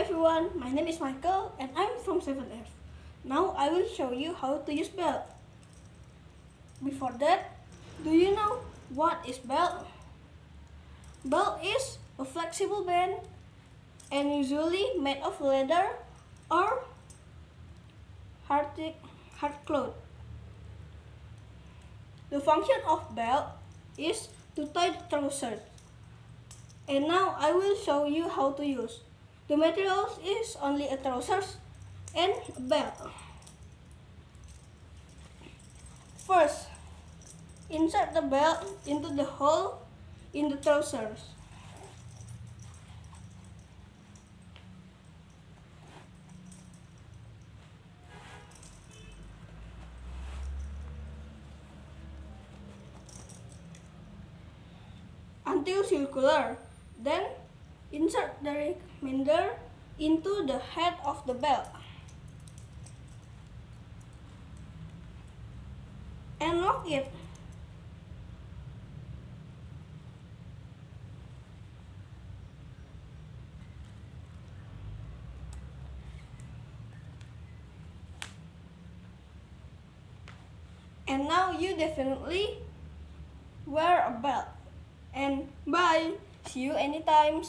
everyone, my name is Michael and I'm from 7F. Now I will show you how to use belt. Before that, do you know what is belt? Belt is a flexible band and usually made of leather or hard cloth. The function of belt is to tie the trousers. And now I will show you how to use. The materials is only a trousers and a belt. First, insert the belt into the hole in the trousers. Until circular. Then insert the remainder into the head of the belt. And lock it. And now you definitely wear a belt. And bye! See you anytime.